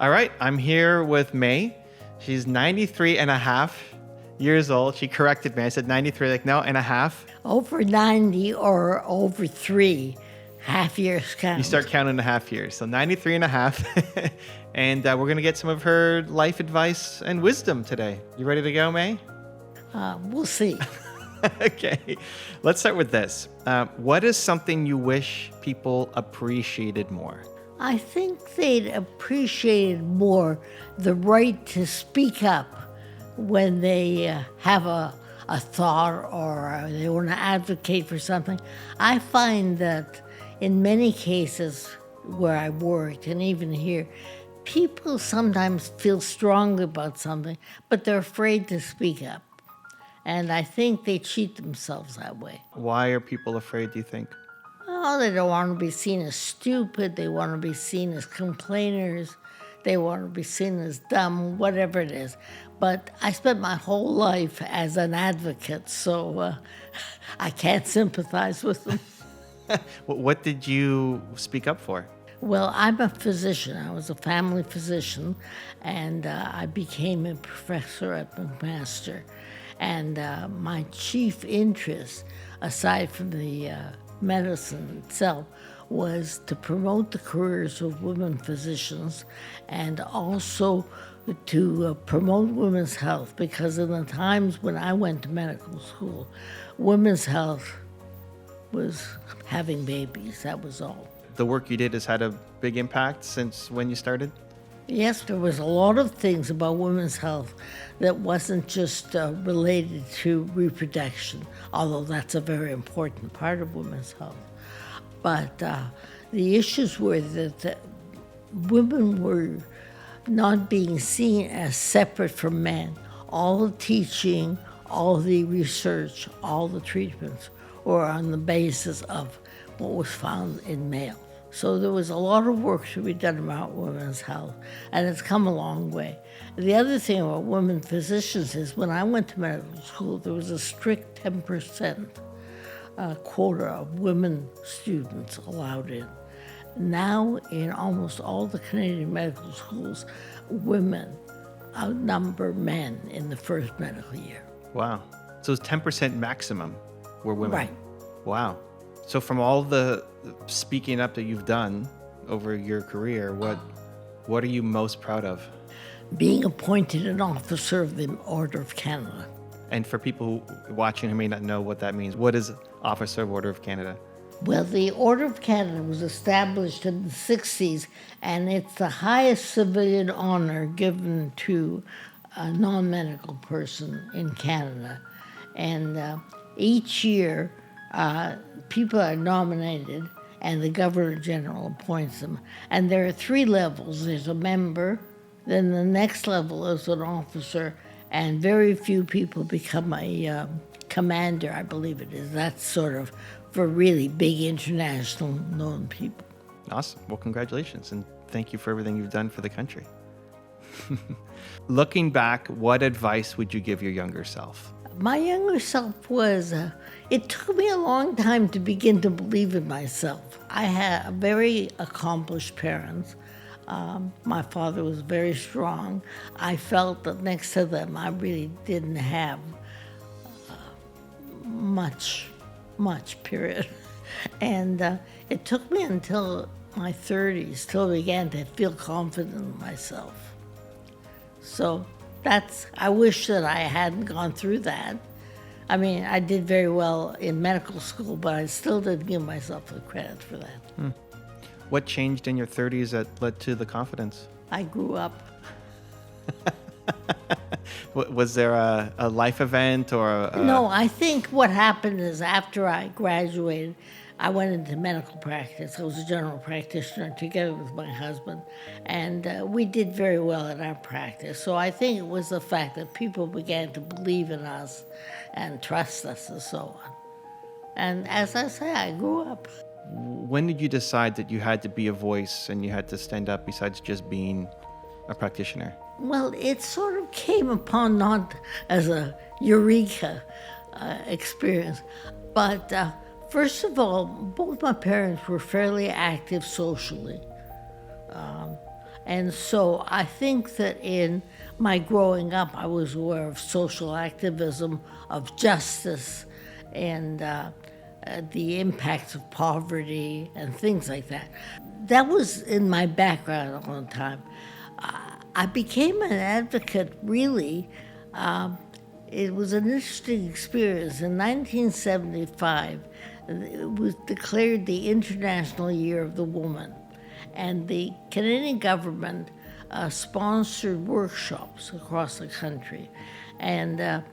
All right, I'm here with May. She's 93 and a half years old. She corrected me. I said 93, like, no, and a half. Over 90 or over 3 half years count. You start counting the half years. So 93 and a half. And we're going to get some of her life advice and wisdom today. You ready to go, May? We'll see. Okay, let's start with this. What is something you wish people appreciated more? I think they'd appreciate more the right to speak up when they have a thought or they want to advocate for something. I find that in many cases where I worked and even here, people sometimes feel strongly about something, but they're afraid to speak up. And I think they cheat themselves that way. Why are people afraid, do you think? Oh, they don't want to be seen as stupid. They want to be seen as complainers. They want to be seen as dumb, whatever it is. But I spent my whole life as an advocate, so I can't sympathize with them. What did you speak up for? Well, I'm a physician. I was a family physician, and I became a professor at McMaster. And my chief interest, aside from the medicine itself, was to promote the careers of women physicians and also to promote women's health, because in the times when I went to medical school, women's health was having babies, that was all. The work you did has had a big impact since when you started? Yes, there was a lot of things about women's health that wasn't just related to reproduction, although that's a very important part of women's health. But the issues were that women were not being seen as separate from men. All the teaching, all the research, all the treatments were on the basis of what was found in males. So there was a lot of work to be done about women's health, and it's come a long way. The other thing about women physicians is when I went to medical school, there was a strict 10% quota of women students allowed in. Now, in almost all the Canadian medical schools, women outnumber men in the first medical year. Wow. So it's 10% maximum were women. Right. Wow. So from all the speaking up that you've done over your career, what are you most proud of? Being appointed an officer of the Order of Canada. And for people watching who may not know what that means, what is Officer of Order of Canada? Well, the Order of Canada was established in the 60s, and it's the highest civilian honor given to a non-medical person in Canada. And each year, people are nominated, and the Governor General appoints them. And there are 3 levels. There's a member, then the next level is an officer, and very few people become a commander, I believe it is. That's sort of for really big international known people. Awesome. Well, congratulations, and thank you for everything you've done for the country. Looking back, what advice would you give your younger self? My younger self was, it took me a long time to begin to believe in myself. I had very accomplished parents. My father was very strong. I felt that next to them, I really didn't have much, period. And it took me until my 30s till I began to feel confident in myself. So I wish that I hadn't gone through that. I mean, I did very well in medical school, but I still didn't give myself the credit for that. What changed in your 30s that led to the confidence? I grew up. Was there a life event or No, I think what happened is after I graduated, I went into medical practice. I was a general practitioner together with my husband, and we did very well in our practice. So I think it was the fact that people began to believe in us and trust us and so on. And as I say, I grew up. When did you decide that you had to be a voice and you had to stand up besides just being a practitioner? Well, it sort of came upon not as a eureka experience, but first of all, both my parents were fairly active socially. And so I think that in my growing up, I was aware of social activism, of justice, and the impacts of poverty and things like that. That was in my background all the time. I became an advocate, really. It was an interesting experience. In 1975, it was declared the International Year of the Woman. And the Canadian government sponsored workshops across the country. And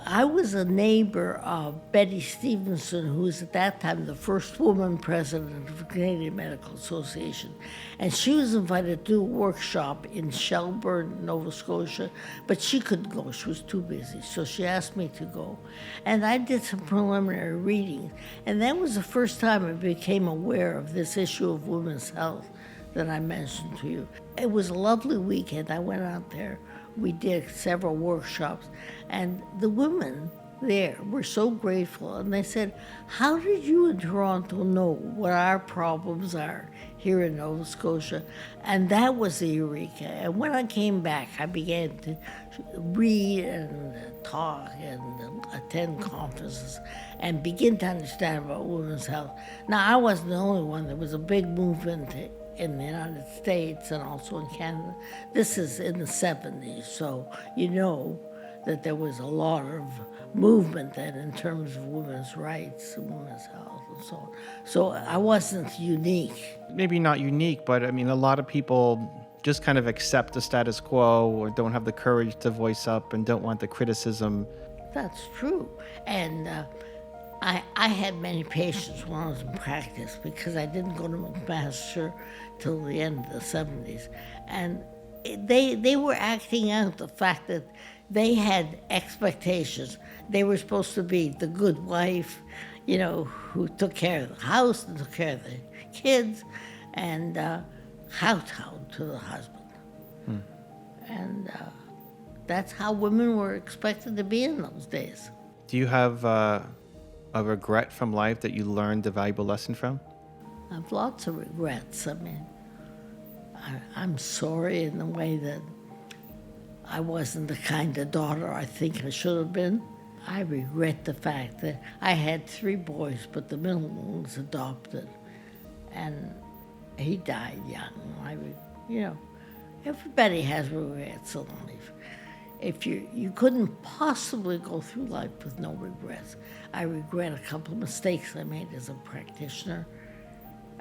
I was a neighbor of Betty Stevenson, who was at that time the first woman president of the Canadian Medical Association. And she was invited to do a workshop in Shelburne, Nova Scotia, but she couldn't go. She was too busy. So she asked me to go. And I did some preliminary reading. And that was the first time I became aware of this issue of women's health that I mentioned to you. It was a lovely weekend. I went out there. We did several workshops, and the women there were so grateful. And they said, "How did you in Toronto know what our problems are here in Nova Scotia?" And that was the eureka. And when I came back, I began to read and talk and attend conferences and begin to understand about women's health. Now, I wasn't the only one. There was a big movement in the United States and also in Canada. This is in the 70s, so you know that there was a lot of movement then in terms of women's rights and women's health and so on. So I wasn't unique. Maybe not unique, but I mean, a lot of people just kind of accept the status quo or don't have the courage to voice up and don't want the criticism. That's true. And I had many patients when I was in practice because I didn't go to McMaster till the end of the 70s. And they were acting out the fact that they had expectations. They were supposed to be the good wife, you know, who took care of the house and took care of the kids, and household to the husband. And that's how women were expected to be in those days. Do you have a regret from life that you learned a valuable lesson from? I have lots of regrets. I mean, I'm sorry in the way that I wasn't the kind of daughter I think I should have been. I regret the fact that I had 3 boys, but the middle one was adopted, and he died young. Everybody has regrets in life. If you couldn't possibly go through life with no regrets. I regret a couple of mistakes I made as a practitioner.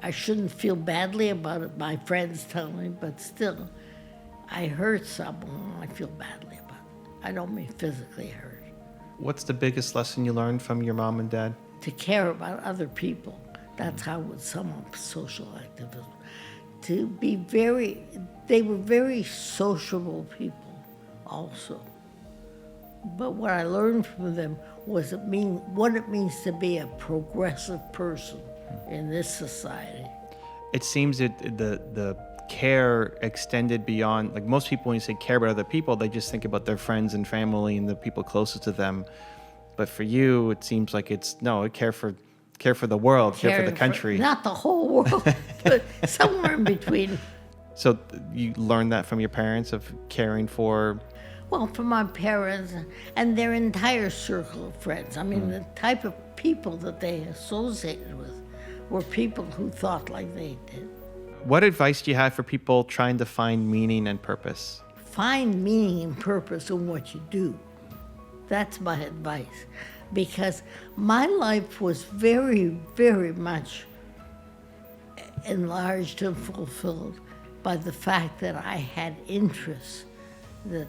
I shouldn't feel badly about it. My friends tell me, but still, I hurt someone. I feel badly about it. I don't mean physically hurt. What's the biggest lesson you learned from your mom and dad? To care about other people. That's how I would sum up social activism. They were very sociable people also. But what I learned from them was what it means to be a progressive person in this society. It seems that the care extended beyond, like most people when you say care about other people, they just think about their friends and family and the people closest to them. But for you, it seems like care for the world, care for the country. Not the whole world, but somewhere in between. So you learned that from your parents of caring for? Well, from my parents and their entire circle of friends. I mean, the type of people that they associated with were people who thought like they did. What advice do you have for people trying to find meaning and purpose? Find meaning and purpose in what you do. That's my advice. Because my life was very, very much enlarged and fulfilled by the fact that I had interests that,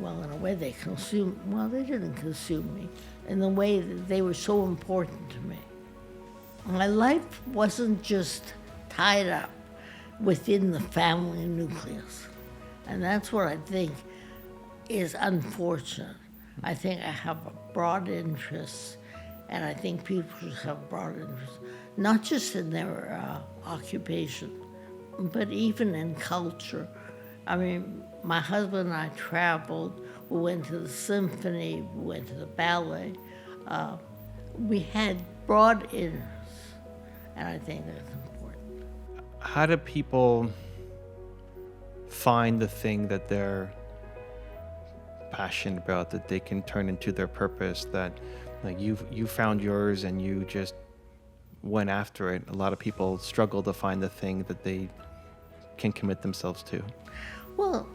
well, in a way they didn't consume me, in the way that they were so important to me. My life wasn't just tied up within the family nucleus. And that's what I think is unfortunate. I think I have a broad interest, and I think people should have broad interests, not just in their occupation, but even in culture. I mean, my husband and I traveled. We went to the symphony, we went to the ballet. We had broad interests, and I think that's important. How do people find the thing that they're passionate about, that they can turn into their purpose, that like you found yours and you just went after it. A lot of people struggle to find the thing that they can commit themselves to. Well,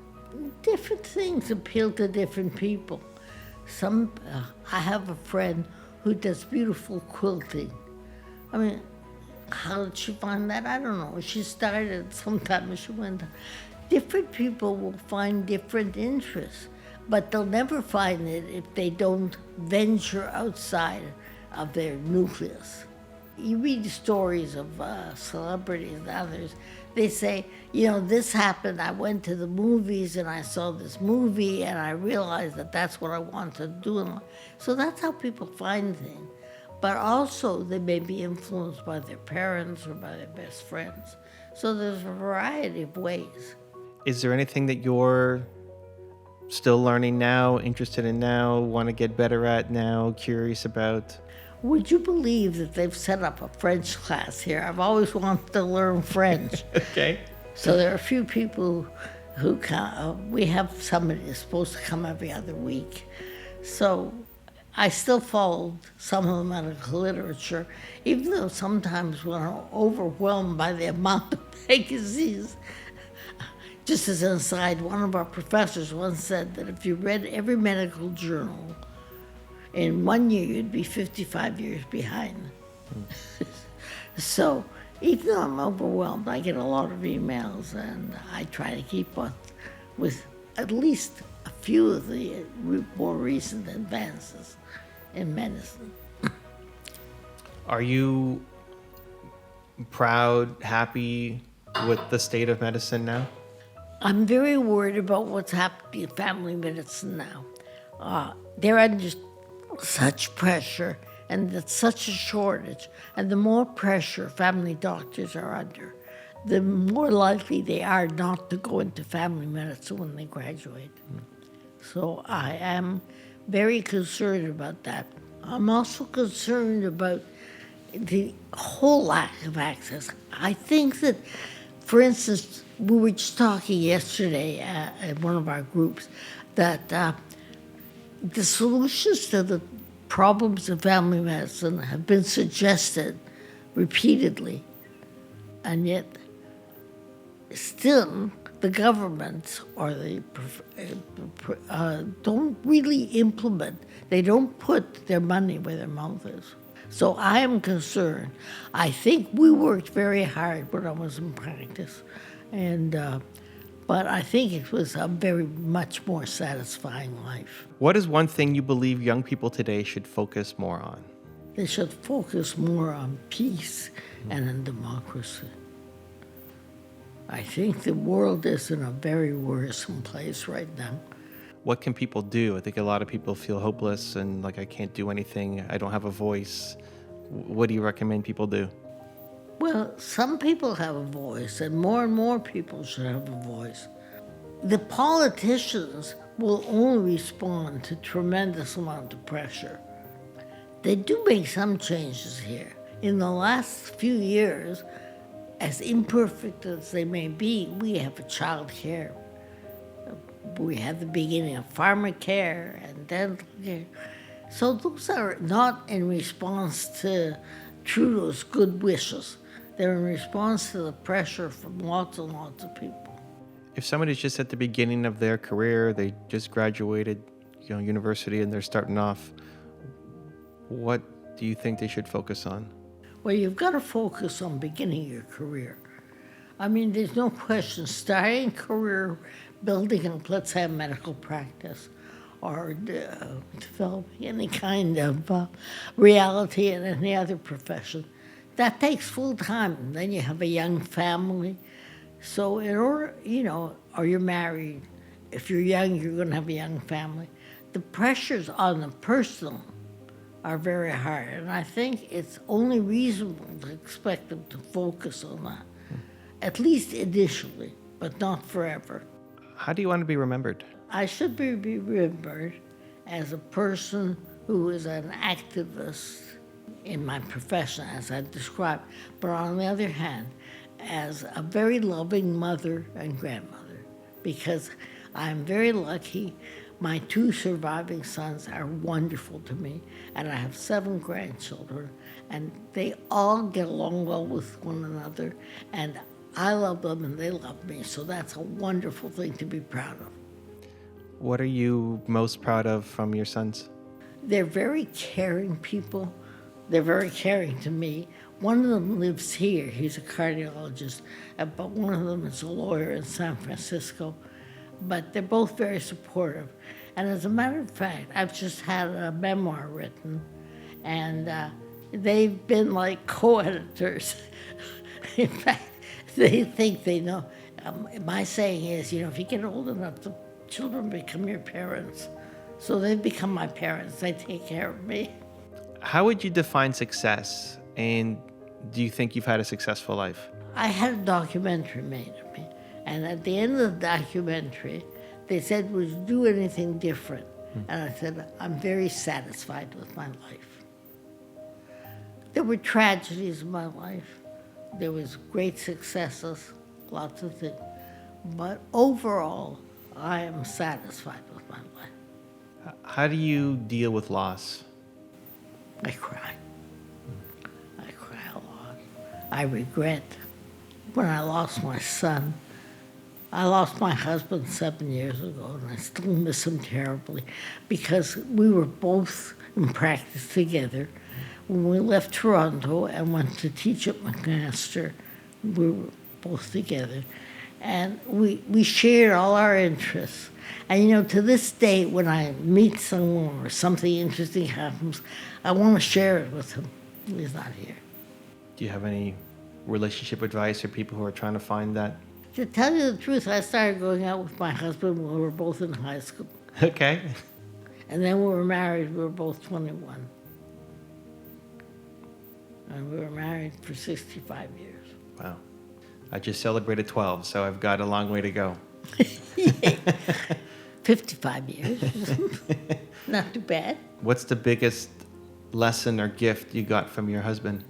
different things appeal to different people. I have a friend who does beautiful quilting. I mean, how did she find that? I don't know. She started sometime and she went. Different people will find different interests, but they'll never find it if they don't venture outside of their nucleus. You read stories of celebrities and others, they say, this happened, I went to the movies and I saw this movie and I realized that that's what I want to do. So that's how people find things. But also they may be influenced by their parents or by their best friends. So there's a variety of ways. Is there anything that you're still learning now, interested in now, want to get better at now, curious about? Would you believe that they've set up a French class here? I've always wanted to learn French. Okay. So there are a few people who come. We have somebody who's supposed to come every other week. So I still followed some of the medical literature, even though sometimes when I'm overwhelmed by the amount of vacancies. Just as an aside, one of our professors once said that if you read every medical journal, in 1 year you'd be 55 years behind. So even though I'm overwhelmed, I get a lot of emails and I try to keep up with at least a few of the more recent advances in medicine. Are you proud, happy with the state of medicine now? I'm very worried about what's happening in family medicine now. They're under such pressure and there's such a shortage. And the more pressure family doctors are under, the more likely they are not to go into family medicine when they graduate. So I am very concerned about that. I'm also concerned about the whole lack of access. I think that, for instance, we were just talking yesterday at one of our groups that the solutions to the problems of family medicine have been suggested repeatedly, and yet still the governments or don't really implement. They don't put their money where their mouth is. So I am concerned. I think we worked very hard when I was in practice, but I think it was a very much more satisfying life. What is one thing you believe young people today should focus more on? They should focus more on peace and on democracy. I think the world is in a very worrisome place right now. What can people do? I think a lot of people feel hopeless and like, I can't do anything. I don't have a voice. What do you recommend people do? Well, some people have a voice, and more people should have a voice. The politicians will only respond to tremendous amount of pressure. They do make some changes here. In the last few years, as imperfect as they may be, we have a child care. We have the beginning of pharmacare and dental care. So those are not in response to Trudeau's good wishes. They're in response to the pressure from lots and lots of people. If somebody's just at the beginning of their career, they just graduated, university, and they're starting off, what do you think they should focus on? Well, you've got to focus on beginning your career. I mean, there's no question starting career, building up, let's say, a medical practice, or developing any kind of reality in any other profession. That takes full time. Then you have a young family. So in order, or you're married. If you're young, you're going to have a young family. The pressures on the personal are very hard. And I think it's only reasonable to expect them to focus on that, at least initially, but not forever. How do you want to be remembered? I should be remembered as a person who is an activist in my profession, as I described, but on the other hand, as a very loving mother and grandmother, because I'm very lucky. My 2 surviving sons are wonderful to me, and I have 7 grandchildren, and they all get along well with one another, and I love them and they love me, so that's a wonderful thing to be proud of. What are you most proud of from your sons? They're very caring people. They're very caring to me. One of them lives here. He's a cardiologist, but one of them is a lawyer in San Francisco. But they're both very supportive. And as a matter of fact, I've just had a memoir written, and they've been like co-editors. In fact, they think they know. My saying is, if you get old enough, the children become your parents. So they've become my parents. They take care of me. How would you define success? And do you think you've had a successful life? I had a documentary made of me. And at the end of the documentary, they said, would you do anything different? And I said, I'm very satisfied with my life. There were tragedies in my life. There was great successes, lots of things. But overall, I am satisfied with my life. How do you deal with loss? I cry. I cry a lot. I regret when I lost my son. I lost my husband 7 years ago, and I still miss him terribly because we were both in practice together. When we left Toronto and went to teach at McMaster, we were both together. And we shared all our interests. And to this day, when I meet someone or something interesting happens, I want to share it with him. He's not here. Do you have any relationship advice for people who are trying to find that? To tell you the truth, I started going out with my husband when we were both in high school. Okay. And then we were married, we were both 21. And we were married for 65 years. Wow. I just celebrated 12, so I've got a long way to go. 55 years. Not too bad. What's the biggest lesson or gift you got from your husband?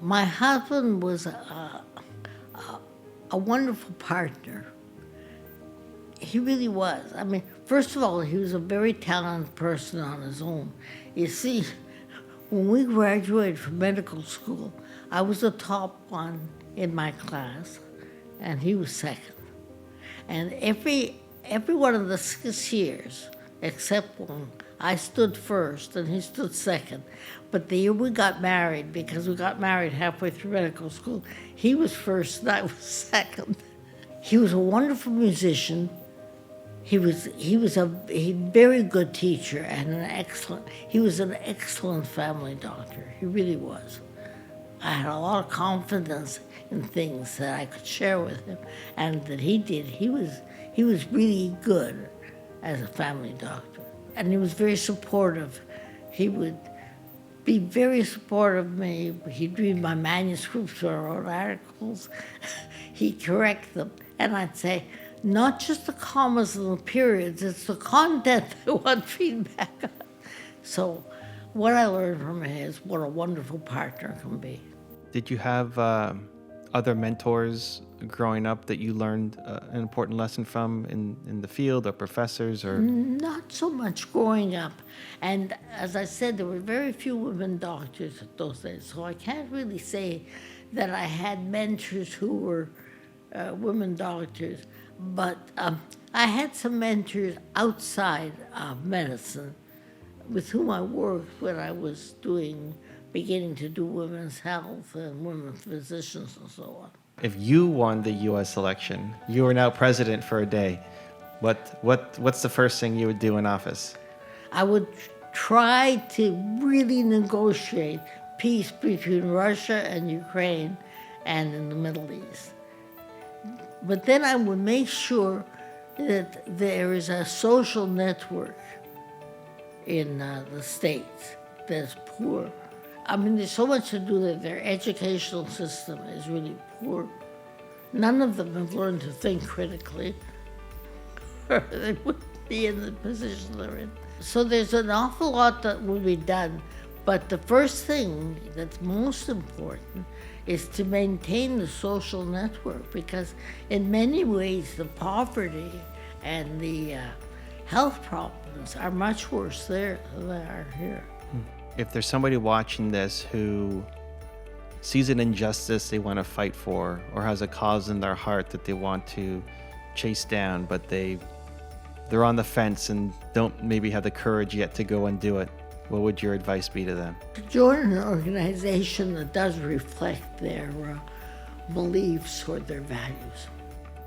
My husband was a wonderful partner. He really was. First of all, he was a very talented person on his own. You see, when we graduated from medical school, I was the top one in my class, and he was second. And every one of the 6 years, except one, I stood first and he stood second. But the year we got married, because we got married halfway through medical school, he was first and I was second. He was a wonderful musician. He was a very good teacher and he was an excellent family doctor. He really was. I had a lot of confidence in things that I could share with him, and that he did. He was really good as a family doctor, and he was very supportive. He would be very supportive of me. He'd read my manuscripts or wrote articles. He'd correct them, and I'd say, not just the commas and the periods, it's the content I want feedback on. So what I learned from him is what a wonderful partner can be. Did you have other mentors growing up that you learned an important lesson from in the field, or professors? Or Not so much growing up. And as I said, there were very few women doctors at those days, so I can't really say that I had mentors who were women doctors. But I had some mentors outside of medicine with whom I worked when I was beginning to do women's health and women's physicians and so on. if you won the U.S. election, you are now president for a day, what's the first thing you would do in office? I would try to really negotiate peace between Russia and Ukraine and in the Middle East. But then I would make sure that there is a social network in the States that's poor. I mean, there's so much to do that their educational system is really poor. None of them have learned to think critically, or they wouldn't be in the position they're in. So there's an awful lot that will be done, but the first thing that's most important is to maintain the social network, because in many ways the poverty And the health problems are much worse there than they are here. If there's somebody watching this who sees an injustice they want to fight for, or has a cause in their heart that they want to chase down, but they're on the fence and don't maybe have the courage yet to go and do it, what would your advice be to them? Join an organization that does reflect their beliefs or their values,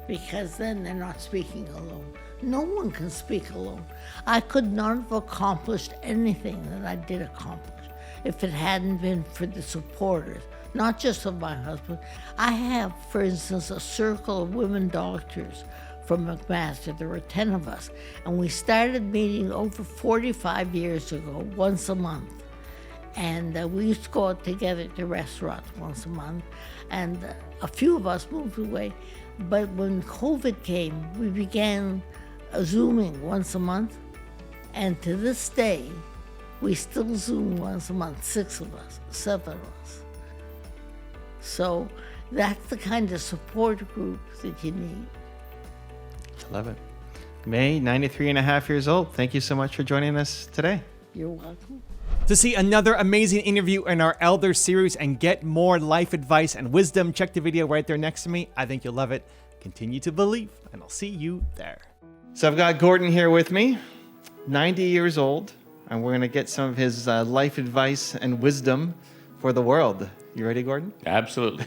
because then they're not speaking alone. No one can speak alone. I could not have accomplished anything that I did accomplish if it hadn't been for the supporters, not just of my husband. I have, for instance, a circle of women doctors from McMaster. There were 10 of us, and we started meeting over 45 years ago, once a month. And we used to go out together to restaurants once a month, and a few of us moved away. But when COVID came, we began Zooming once a month, and to this day, we still Zoom once a month, 6 of us, 7 of us. So that's the kind of support group that you need. I love it. May, 93 and a half years old. Thank you so much for joining us today. You're welcome. To see another amazing interview in our Elder series and get more life advice and wisdom, check the video right there next to me. I think you'll love it. Continue to believe, and I'll see you there. So I've got Gordon here with me, 90 years old, and we're going to get some of his life advice and wisdom for the world. You ready, Gordon? Absolutely.